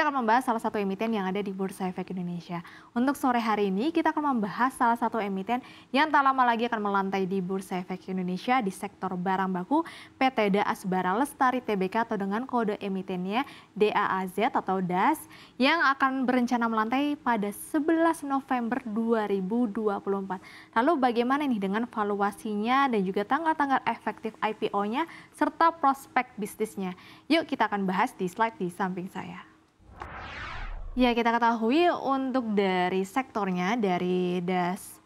kita akan membahas salah satu emiten yang ada di Bursa Efek Indonesia. Untuk sore hari ini kita akan membahas salah satu emiten yang tak lama lagi akan melantai di Bursa Efek Indonesia di sektor barang baku, PT DAS Bara Lestari Tbk atau dengan kode emitennya DAAZ atau DAS yang akan berencana melantai pada 11 November 2024. Lalu bagaimana nih dengan valuasinya dan juga tanggal-tanggal efektif IPO-nya serta prospek bisnisnya? Yuk kita akan bahas di slide di samping saya. Ya, kita ketahui untuk dari sektornya, dari DAS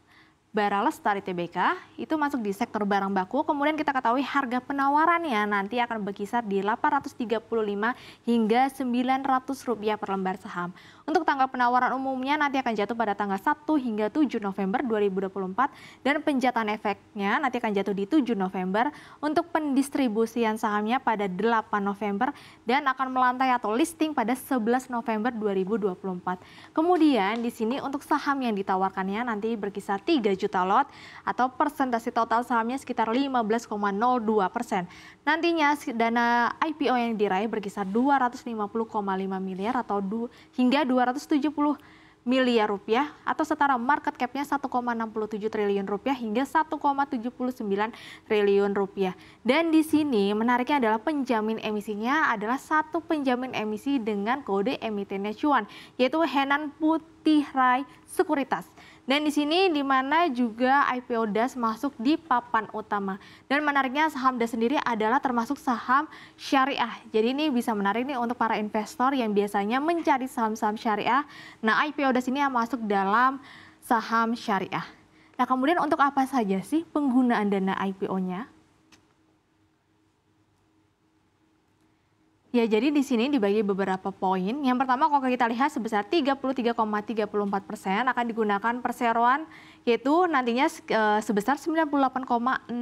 Bara Lestari Tbk itu masuk di sektor barang baku. Kemudian kita ketahui harga penawarannya nanti akan berkisar di Rp835 hingga Rp900 per lembar saham. Untuk tanggal penawaran umumnya nanti akan jatuh pada tanggal 1 hingga 7 November 2024 dan penjatahan efeknya nanti akan jatuh di 7 November. Untuk pendistribusian sahamnya pada 8 November dan akan melantai atau listing pada 11 November 2024. Kemudian di sini untuk saham yang ditawarkannya nanti berkisar 3 juta lot atau persentase total sahamnya sekitar 15,02%. Nantinya dana IPO yang diraih berkisar 250,5 miliar atau hingga 270 miliar rupiah atau setara market cap-nya 1,67 triliun rupiah hingga 1,79 triliun rupiah. Dan di sini menariknya adalah penjamin emisinya adalah satu penjamin emisi dengan kode emitennya cuan, yaitu Henan Putih Rai Sekuritas. Dan di sini di mana juga IPO DAS masuk di papan utama. Dan menariknya saham DAS sendiri adalah termasuk saham syariah. Jadi ini bisa menarik nih untuk para investor yang biasanya mencari saham-saham syariah. Nah, IPO DAS ini yang masuk dalam saham syariah. Nah, kemudian untuk apa saja sih penggunaan dana IPO-nya? Ya, jadi di sini dibagi beberapa poin. Yang pertama kalau kita lihat sebesar 33,34% akan digunakan perseroan, yaitu nantinya sebesar 98,6%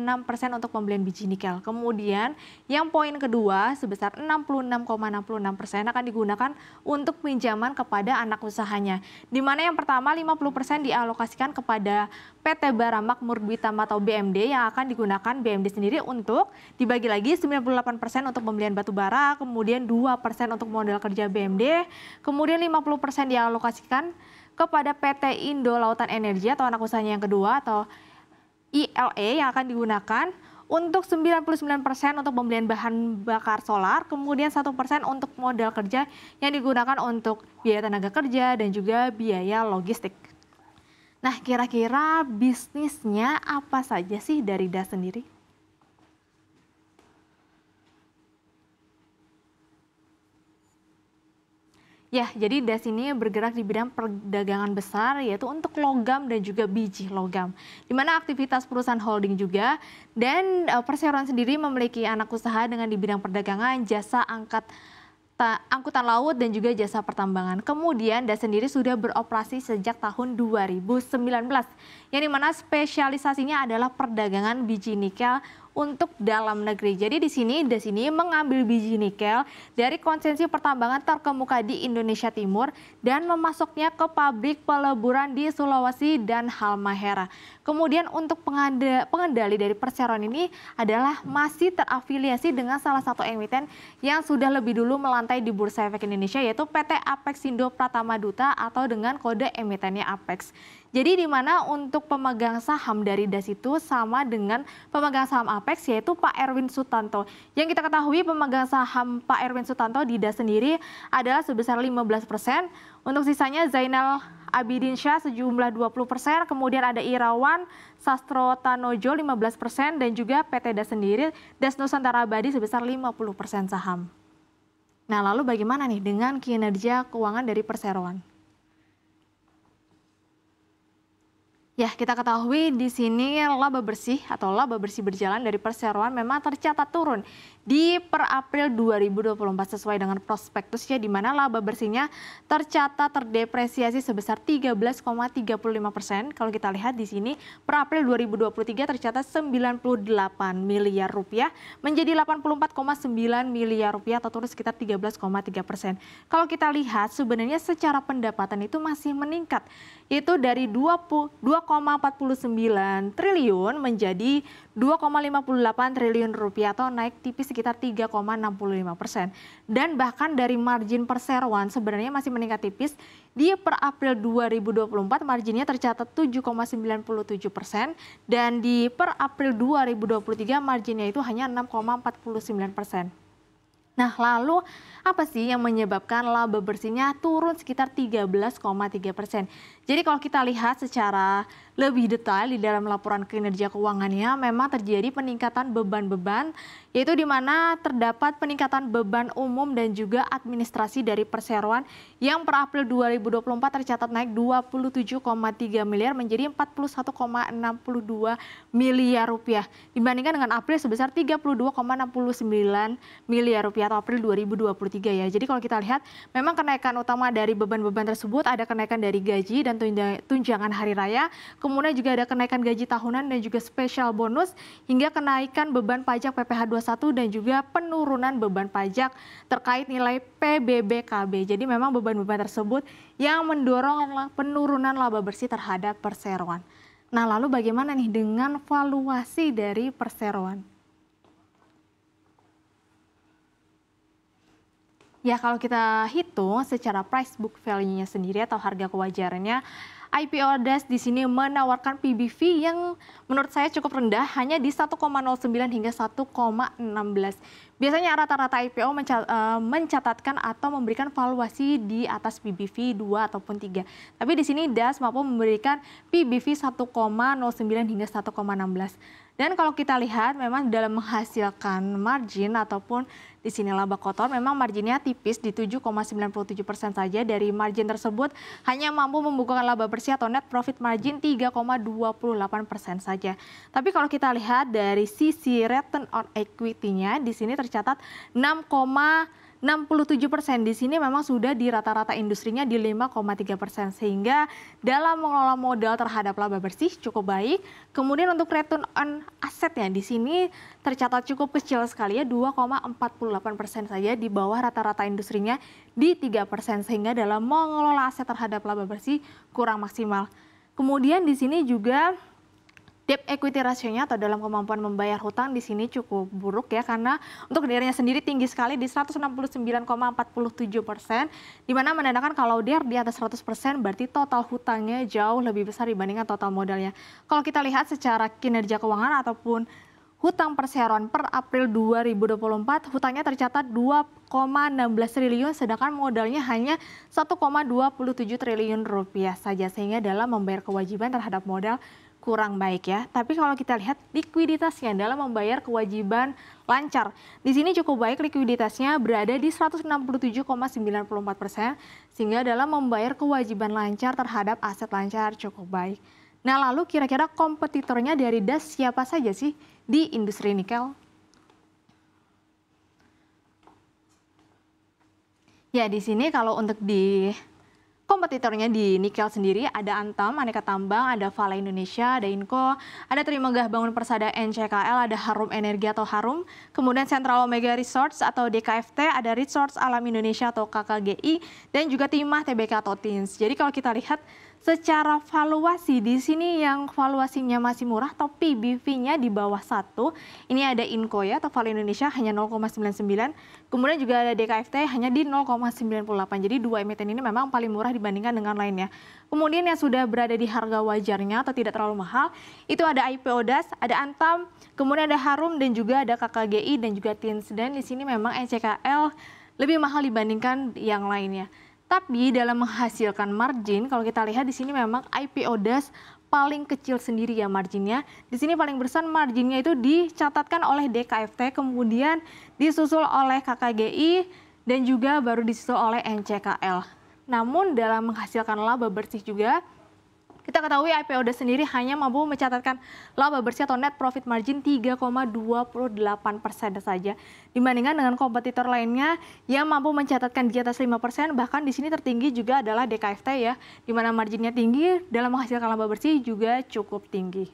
untuk pembelian biji nikel. Kemudian yang poin kedua sebesar 66,66% akan digunakan untuk pinjaman kepada anak usahanya. Di mana yang pertama 50% dialokasikan kepada PT Bara Makmur Dwi Tama atau BMD yang akan digunakan BMD sendiri untuk dibagi lagi 98% untuk pembelian batu bara, kemudian 2% untuk modal kerja BMD, kemudian 50% dialokasikan kepada PT Indo Lautan Energi atau anak usahanya yang kedua atau ILE yang akan digunakan untuk 99% untuk pembelian bahan bakar solar, kemudian 1% untuk modal kerja yang digunakan untuk biaya tenaga kerja dan juga biaya logistik. Nah, kira-kira bisnisnya apa saja sih dari DAS sendiri? Ya, jadi DAS ini bergerak di bidang perdagangan besar yaitu untuk logam dan juga biji logam. Di mana aktivitas perusahaan holding juga dan perseroan sendiri memiliki anak usaha dengan di bidang perdagangan, jasa angkutan laut dan juga jasa pertambangan. Kemudian DAS sendiri sudah beroperasi sejak tahun 2019. Yang dimana spesialisasinya adalah perdagangan biji nikel untuk dalam negeri. Jadi di sini DAS ini mengambil biji nikel dari konsesi pertambangan terkemuka di Indonesia Timur dan memasuknya ke pabrik peleburan di Sulawesi dan Halmahera. Kemudian untuk pengendali dari perseroan ini adalah masih terafiliasi dengan salah satu emiten yang sudah lebih dulu melantai di Bursa Efek Indonesia yaitu PT Apexindo Pratama Duta atau dengan kode emitennya Apex. Jadi di mana untuk pemegang saham dari DAS itu sama dengan pemegang saham Apex yaitu Pak Erwin Sutanto. Yang kita ketahui pemegang saham Pak Erwin Sutanto di DAS sendiri adalah sebesar 15%. Untuk sisanya Zainal Abidin Syah sejumlah 20%, kemudian ada Irawan Sastro Tanojo 15% dan juga PT DAS sendiri DAS Nusantara Abadi sebesar 50% saham. Nah, lalu bagaimana nih dengan kinerja keuangan dari perseroan? Ya, kita ketahui di sini laba bersih atau laba bersih berjalan dari perseroan memang tercatat turun di per April 2024 sesuai dengan prospektusnya di mana laba bersihnya tercatat terdepresiasi sebesar 13,35%. Kalau kita lihat di sini per April 2023 tercatat 98 miliar rupiah menjadi 84,9 miliar rupiah atau turun sekitar 13,3%. Kalau kita lihat sebenarnya secara pendapatan itu masih meningkat yaitu dari 2,49 triliun menjadi 2,58 triliun rupiah atau naik tipis sekitar 3,65%. Dan bahkan dari margin perseroan sebenarnya masih meningkat tipis. Di per April 2024 marginnya tercatat 7,97% dan di per April 2023 marginnya itu hanya 6,49%. Nah, lalu apa sih yang menyebabkan laba bersihnya turun sekitar 13,3%? Jadi kalau kita lihat secara lebih detail di dalam laporan kinerja keuangannya memang terjadi peningkatan beban-beban, yaitu di mana terdapat peningkatan beban umum dan juga administrasi dari perseroan yang per April 2024 tercatat naik 27,3 miliar menjadi 41,62 miliar rupiah dibandingkan dengan April sebesar 32,69 miliar rupiah atau April 2023 ya. Jadi kalau kita lihat memang kenaikan utama dari beban-beban tersebut ada kenaikan dari gaji dan tunjangan hari raya, kemudian juga ada kenaikan gaji tahunan dan juga spesial bonus hingga kenaikan beban pajak PPh 21 dan juga penurunan beban pajak terkait nilai PBBKB. Jadi memang beban-beban tersebut yang mendorong penurunan laba bersih terhadap perseroan. Nah, lalu bagaimana nih dengan valuasi dari perseroan? Ya, kalau kita hitung secara price book value-nya sendiri atau harga kewajarannya, IPO Das di sini menawarkan PBV yang menurut saya cukup rendah, hanya di 1,09 hingga 1,16. Biasanya rata-rata IPO mencatatkan atau memberikan valuasi di atas PBV 2 ataupun 3. Tapi di sini Das mampu memberikan PBV 1,09 hingga 1,16. Dan kalau kita lihat memang dalam menghasilkan margin ataupun di sini laba kotor memang marginnya tipis di 7,97% saja. Dari margin tersebut hanya mampu membukukan laba bersih atau net profit margin 3,28% saja. Tapi kalau kita lihat dari sisi return on equity-nya di sini tercatat 6,67%. Di sini memang sudah di rata-rata industrinya di 5,3%, sehingga dalam mengelola modal terhadap laba bersih cukup baik. Kemudian untuk return on assetnya di sini tercatat cukup kecil sekali ya, 2,48% saja, di bawah rata-rata industrinya di 3%, sehingga dalam mengelola aset terhadap laba bersih kurang maksimal. Kemudian di sini juga debt equity ratio-nya atau dalam kemampuan membayar hutang di sini cukup buruk ya, karena untuk DER-nya sendiri tinggi sekali di 169,47%, di mana menandakan kalau DER di atas 100% berarti total hutangnya jauh lebih besar dibandingkan total modalnya. Kalau kita lihat secara kinerja keuangan ataupun hutang perseroan per April 2024, hutangnya tercatat 2,16 triliun, sedangkan modalnya hanya 1,27 triliun rupiah saja, sehingga dalam membayar kewajiban terhadap modal kurang baik ya. Tapi kalau kita lihat likuiditasnya dalam membayar kewajiban lancar. Di sini cukup baik, likuiditasnya berada di 167,94%, sehingga dalam membayar kewajiban lancar terhadap aset lancar cukup baik. Nah, lalu kira-kira kompetitornya dari Das siapa saja sih di industri nikel? Ya, di sini kalau untuk di kompetitornya di nikel sendiri ada Antam, Aneka Tambang, ada Vale Indonesia, ada Inco, ada Trimegah Bangun Persada NCKL, ada Harum Energi atau Harum, kemudian Central Omega Resorts atau DKFT, ada Resorts Alam Indonesia atau KKGI, dan juga Timah TBK atau TINS. Jadi kalau kita lihat secara valuasi di sini yang valuasinya masih murah atau PBV-nya di bawah 1. Ini ada Inco ya atau Vale Indonesia hanya 0,99. Kemudian juga ada DKFT hanya di 0,98. Jadi dua emiten ini memang paling murah dibandingkan dengan lainnya. Kemudian yang sudah berada di harga wajarnya atau tidak terlalu mahal itu ada IPO Das, ada Antam, kemudian ada Harum dan juga ada KKGI dan juga TINS. Dan di sini memang NCKL lebih mahal dibandingkan yang lainnya. Tapi dalam menghasilkan margin, kalau kita lihat di sini memang IPO Das paling kecil sendiri ya marginnya. Di sini paling besar marginnya itu dicatatkan oleh DKFT, kemudian disusul oleh KKGI dan juga baru disusul oleh NCKL. Namun dalam menghasilkan laba bersih juga, kita ketahui IPO Das sendiri hanya mampu mencatatkan laba bersih atau net profit margin 3,28% saja. Dibandingkan dengan kompetitor lainnya yang mampu mencatatkan di atas 5%, bahkan di sini tertinggi juga adalah DKFT ya, di mana marginnya tinggi, dalam menghasilkan laba bersih juga cukup tinggi.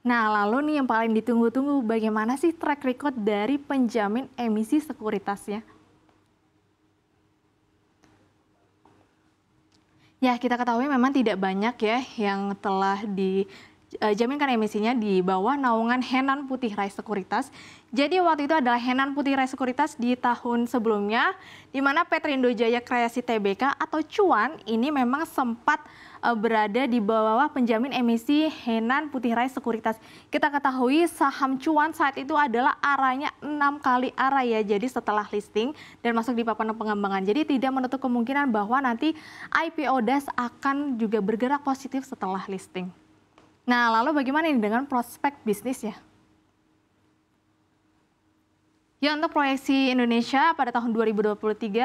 Nah, lalu nih yang paling ditunggu-tunggu, bagaimana sih track record dari penjamin emisi sekuritasnya? Ya, kita ketahui memang tidak banyak ya yang telah jaminkan emisinya di bawah naungan Henan Putih Rai Sekuritas. Jadi waktu itu adalah Henan Putih Rai Sekuritas di tahun sebelumnya, di mana Petrindo Jaya Kreasi Tbk atau Cuan ini memang sempat berada di bawah penjamin emisi Henan Putih Rai Sekuritas. Kita ketahui saham Cuan saat itu adalah arahnya 6 kali arah ya, jadi setelah listing dan masuk di paparan pengembangan. Jadi tidak menutup kemungkinan bahwa nanti IPO DAS akan juga bergerak positif setelah listing. Nah, lalu bagaimana ini dengan prospek bisnisnya? Ya, untuk proyeksi Indonesia pada tahun 2030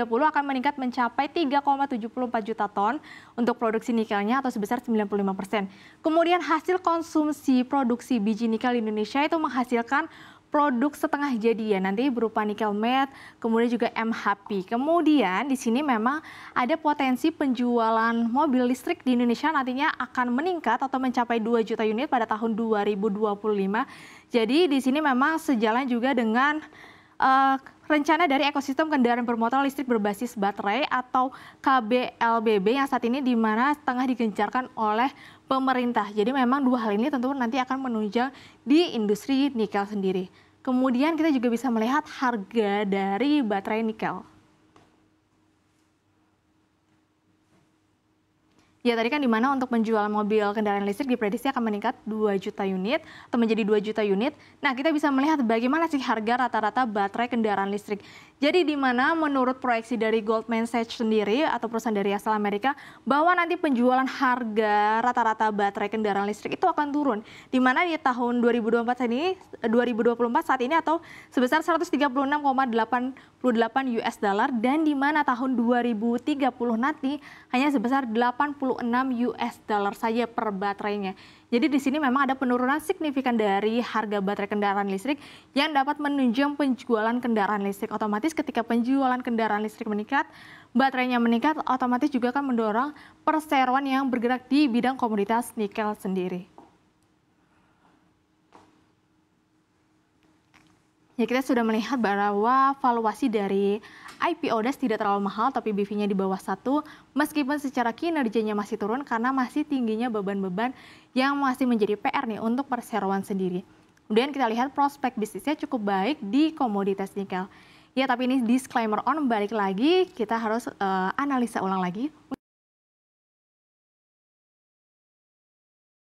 akan meningkat mencapai 3,74 juta ton untuk produksi nikelnya atau sebesar 95%. Kemudian hasil konsumsi produksi biji nikel Indonesia itu menghasilkan produk setengah jadi ya, nanti berupa nikel matte, kemudian juga MHP. Kemudian di sini memang ada potensi penjualan mobil listrik di Indonesia nantinya akan meningkat atau mencapai 2 juta unit pada tahun 2025. Jadi di sini memang sejalan juga dengan rencana dari ekosistem kendaraan bermotor listrik berbasis baterai atau KBLBB yang saat ini di mana tengah digencarkan oleh pemerintah. Jadi memang dua hal ini tentu nanti akan menunjang di industri nikel sendiri. Kemudian kita juga bisa melihat harga dari baterai nikel. Ya tadi kan di mana untuk penjualan mobil kendaraan listrik diprediksi akan meningkat 2 juta unit atau menjadi 2 juta unit. Nah, kita bisa melihat bagaimana sih harga rata-rata baterai kendaraan listrik. Jadi di mana menurut proyeksi dari Goldman Sachs sendiri atau perusahaan dari asal Amerika bahwa nanti penjualan harga rata-rata baterai kendaraan listrik itu akan turun. Di mana di tahun 2024 saat ini atau sebesar 136,88 US dollar dan di mana tahun 2030 nanti hanya sebesar 86 US dollar saja per baterainya. Jadi di sini memang ada penurunan signifikan dari harga baterai kendaraan listrik yang dapat menunjang penjualan kendaraan listrik. Otomatis ketika penjualan kendaraan listrik meningkat, baterainya meningkat, otomatis juga akan mendorong perseroan yang bergerak di bidang komoditas nikel sendiri. Ya, kita sudah melihat bahwa valuasi dari IPO DAS tidak terlalu mahal, tapi BV-nya di bawah 1, meskipun secara kinerjanya masih turun karena masih tingginya beban-beban yang masih menjadi PR nih untuk perseroan sendiri. Kemudian kita lihat prospek bisnisnya cukup baik di komoditas nikel. Ya, tapi ini disclaimer on, balik lagi kita harus analisa ulang lagi